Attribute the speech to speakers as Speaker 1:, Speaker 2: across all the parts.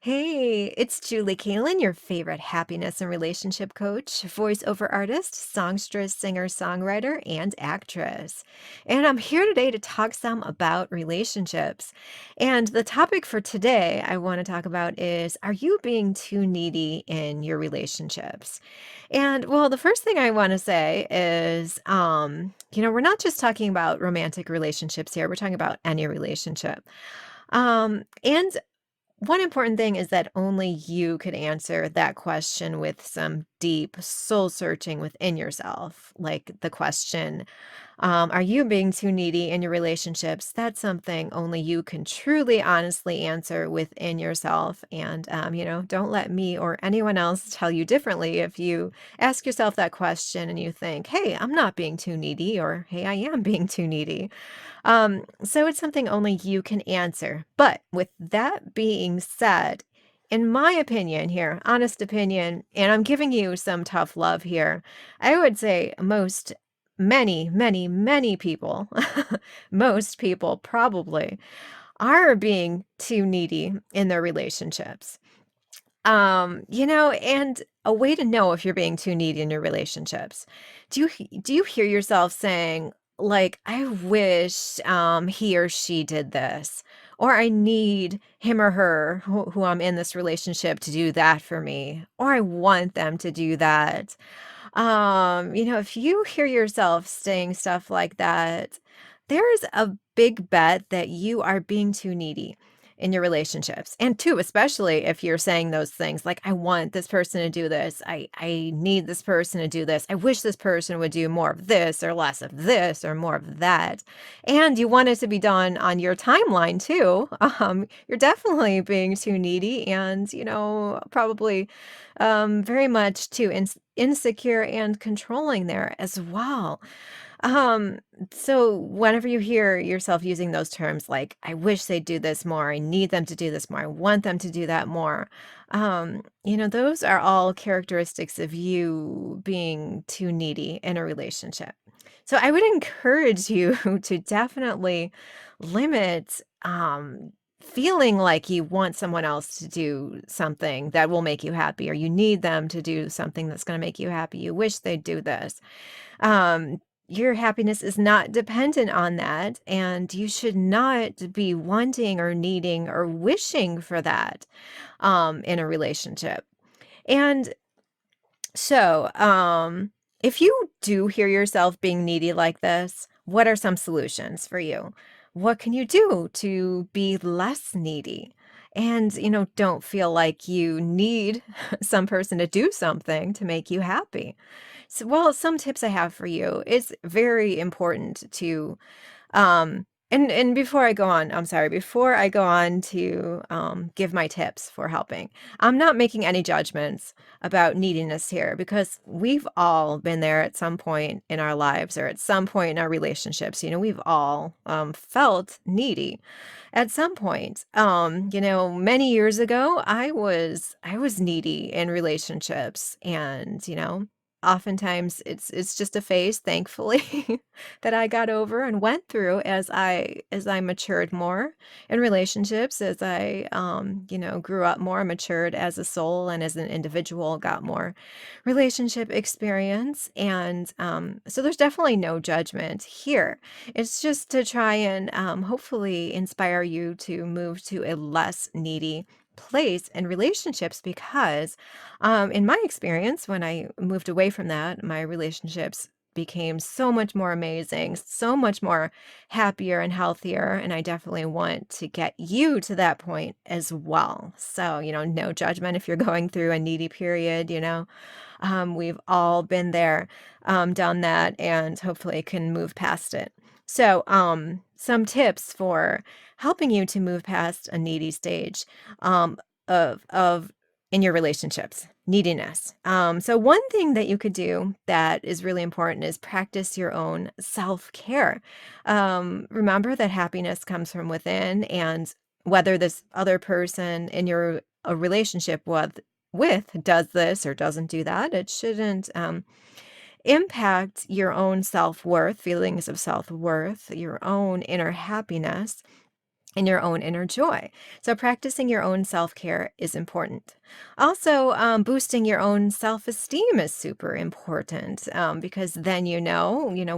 Speaker 1: Hey, it's Julie Kaylin, your favorite happiness and relationship coach, voiceover artist, songstress, singer, songwriter, and actress. And I'm here today to talk some about relationships. And the topic for today I want to talk about is, are you being too needy in your relationships? And well, the first thing I want to say is, we're not just talking about romantic relationships here, we're talking about any relationship. And one important thing is that only you could answer that question with some deep soul searching within yourself. Like the question, are you being too needy in your relationships? That's something only you can truly, honestly answer within yourself. And, don't let me or anyone else tell you differently. If you ask yourself that question and you think, hey, I'm not being too needy, or hey, I am being too needy. So it's something only you can answer. But with that being said, in my opinion here, honest opinion, and I'm giving you some tough love here, I would say many people, most people probably are being too needy in their relationships. And a way to know if you're being too needy in your relationships. Do you hear yourself saying, like, I wish he or she did this, or I need him or her who I'm in this relationship to do that for me, or I want them to do that. If you hear yourself saying stuff like that, there's a big bet that you are being too needy in your relationships. And two, especially if you're saying those things like, I want this person to do this. I need this person to do this. I wish this person would do more of this or less of this or more of that. And you want it to be done on your timeline too. You're definitely being too needy and, probably very much too insecure and controlling there as well. Um, so whenever you hear yourself using those terms like, I wish they'd do this more, I need them to do this more, I want them to do that more, those are all characteristics of you being too needy in a relationship. So I would encourage you to definitely limit feeling like you want someone else to do something that will make you happy, or you need them to do something that's going to make you happy. You wish they'd do this. Your happiness is not dependent on that, and you should not be wanting or needing or wishing for that in a relationship. And so, if you do hear yourself being needy like this, what are some solutions for you? What can you do to be less needy? And, don't feel like you need some person to do something to make you happy. So, well, some tips I have for you. It's very important to and before I go on, I'm sorry, before I go on to give my tips for helping, I'm not making any judgments about neediness here because we've all been there at some point in our lives or at some point in our relationships. We've all felt needy at some point. Many years ago, I was needy in relationships, and oftentimes it's just a phase, thankfully, that I got over and went through as I matured more in relationships, as I grew up more, matured as a soul and as an individual, got more relationship experience. And so there's definitely no judgment here. It's just to try and hopefully inspire you to move to a less needy place in relationships because in my experience, when I moved away from that, my relationships became so much more amazing, so much more happier and healthier. And I definitely want to get you to that point as well. So, no judgment if you're going through a needy period, we've all been there, done that, and hopefully can move past it. So, some tips for helping you to move past a needy stage of in your relationships, neediness. So one thing that you could do that is really important is practice your own self-care. Remember that happiness comes from within, and whether this other person in your a relationship with does this or doesn't do that, it shouldn't impact your own self-worth, feelings of self-worth, your own inner happiness. and your own inner joy. So, practicing your own self care is important. Also, boosting your own self esteem is super important because then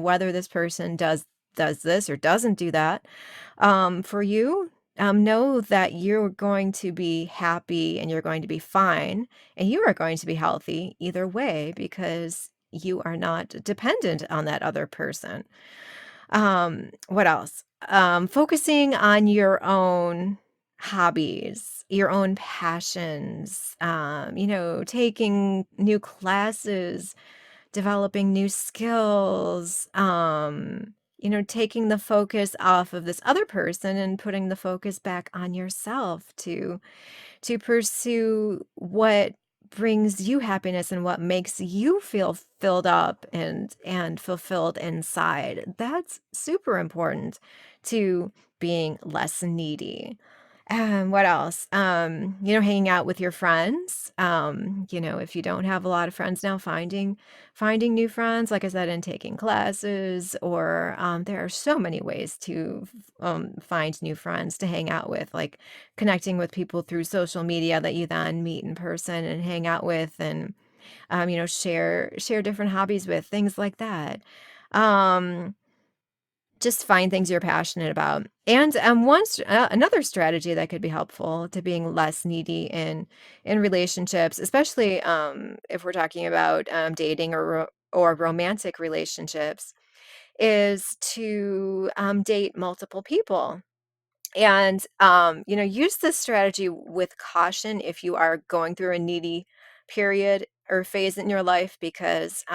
Speaker 1: whether this person does this or doesn't do that for you. Know that you're going to be happy and you're going to be fine and you are going to be healthy either way because you are not dependent on that other person. What else? Focusing on your own hobbies, your own passions, taking new classes, developing new skills, taking the focus off of this other person and putting the focus back on yourself to pursue what brings you happiness and what makes you feel filled up and fulfilled inside. That's super important to being less needy. What else? Hanging out with your friends. If you don't have a lot of friends now, finding new friends, like I said, and taking classes, or there are so many ways to find new friends to hang out with, like connecting with people through social media that you then meet in person and hang out with, and share different hobbies with, things like that. Um, just find things you're passionate about. And another strategy that could be helpful to being less needy in relationships, especially if we're talking about dating or romantic relationships, is to date multiple people. And use this strategy with caution if you are going through a needy period or phase in your life, because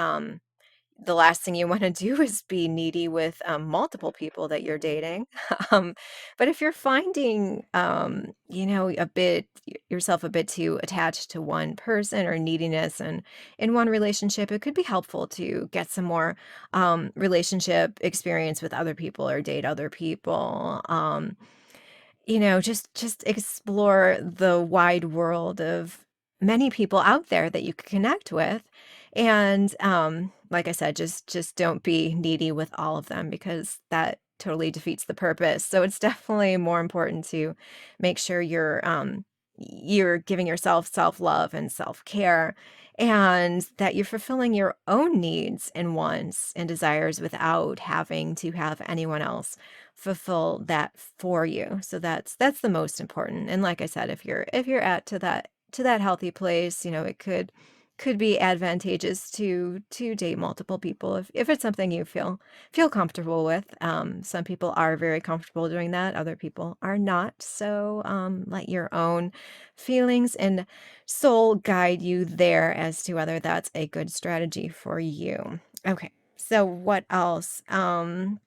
Speaker 1: the last thing you wanna do is be needy with, multiple people that you're dating. Um, but if you're finding, yourself a bit too attached to one person or neediness and in one relationship, it could be helpful to get some more, relationship experience with other people or date other people. Just explore the wide world of many people out there that you could connect with. And like I said, just don't be needy with all of them because that totally defeats the purpose. So it's definitely more important to make sure you're giving yourself self-love and self-care, and that you're fulfilling your own needs and wants and desires without having to have anyone else fulfill that for you. So that's the most important. And like I said, if you're at to that healthy place, it could be advantageous to date multiple people if it's something you feel comfortable with. Some people are very comfortable doing that, other people are not. So let your own feelings and soul guide you there as to whether that's a good strategy for you. Okay. So what else? The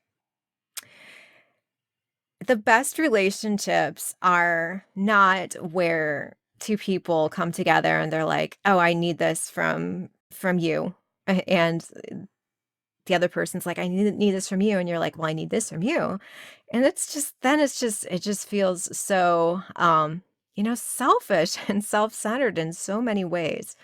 Speaker 1: best relationships are not where two people come together and they're like, "Oh, I need this from you." And the other person's like, "I need this from you." And you're like, "Well, I need this from you." And it just feels so selfish and self-centered in so many ways.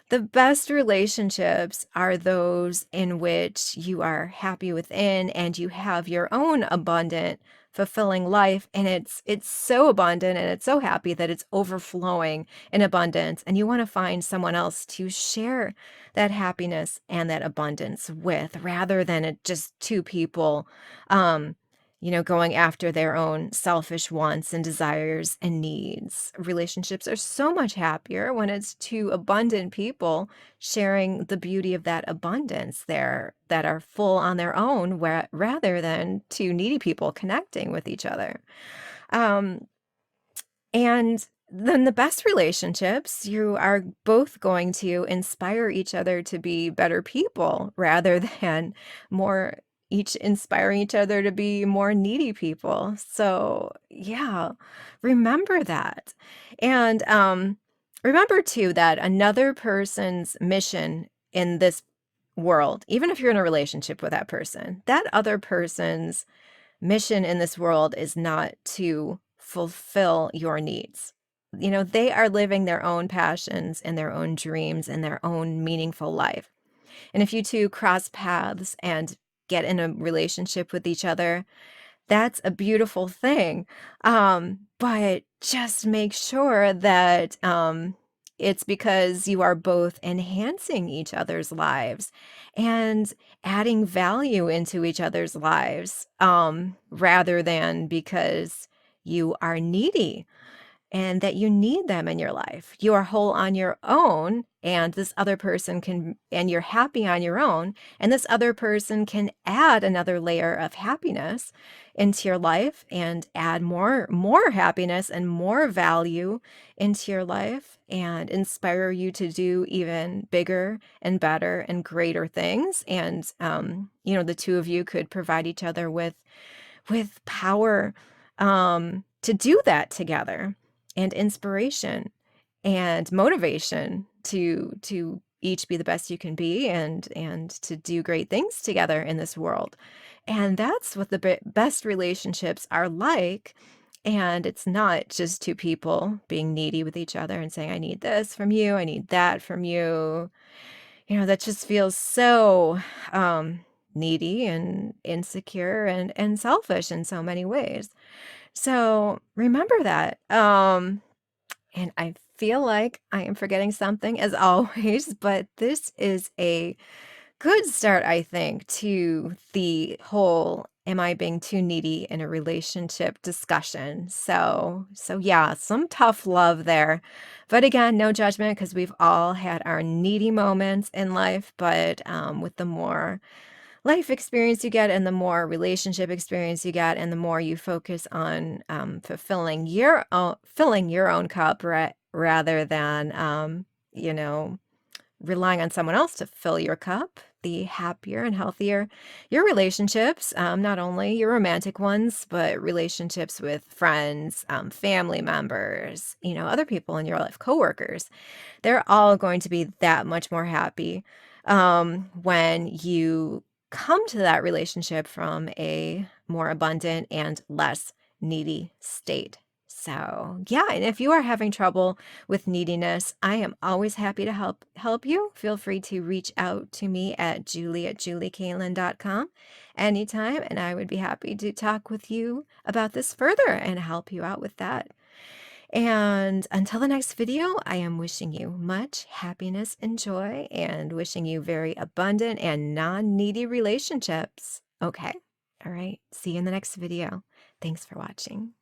Speaker 1: The best relationships are those in which you are happy within and you have your own abundant, fulfilling life, and it's so abundant and it's so happy that it's overflowing in abundance, and you want to find someone else to share that happiness and that abundance with, rather than it just two people um going after their own selfish wants and desires and needs. Relationships are so much happier when it's two abundant people sharing the beauty of that abundance there that are full on their own, rather than two needy people connecting with each other. Um, and then the best relationships, you are both going to inspire each other to be better people rather than more each inspiring each other to be more needy people. So, yeah, remember that. And remember too that another person's mission in this world, even if you're in a relationship with that person, that other person's mission in this world is not to fulfill your needs. They are living their own passions and their own dreams and their own meaningful life. And if you two cross paths and get in a relationship with each other, That's a beautiful thing. But just make sure that it's because you are both enhancing each other's lives and adding value into each other's lives, rather than because you are needy and that you need them in your life. You are whole on your own, and this other person can, and you're happy on your own, and this other person can add another layer of happiness into your life and add more happiness and more value into your life and inspire you to do even bigger and better and greater things. And the two of you could provide each other with power, to do that together, and inspiration and motivation to each be the best you can be, and to do great things together in this world. And that's what the best relationships are like. And it's not just two people being needy with each other and saying, I need this from you, I need that from you. That just feels so needy and insecure and selfish in so many ways. So remember that. And I feel like I am forgetting something as always, but this is a good start, I think, to the whole am I being too needy in a relationship discussion. So yeah, some tough love there. But again, no judgment because we've all had our needy moments in life, but with the more life experience you get and the more relationship experience you get and the more you focus on filling your own cup, rather than you know relying on someone else to fill your cup, the happier and healthier your relationships, not only your romantic ones, but relationships with friends, family members, other people in your life, coworkers. They're all going to be that much more happy when you come to that relationship from a more abundant and less needy state. So, yeah, and if you are having trouble with neediness, I am always happy to help you. Feel free to reach out to me at julie@juliekaylin.com anytime, and I would be happy to talk with you about this further and help you out with that. And until the next video, I am wishing you much happiness and joy and wishing you very abundant and non-needy relationships. Okay. All right. See you in the next video. Thanks for watching.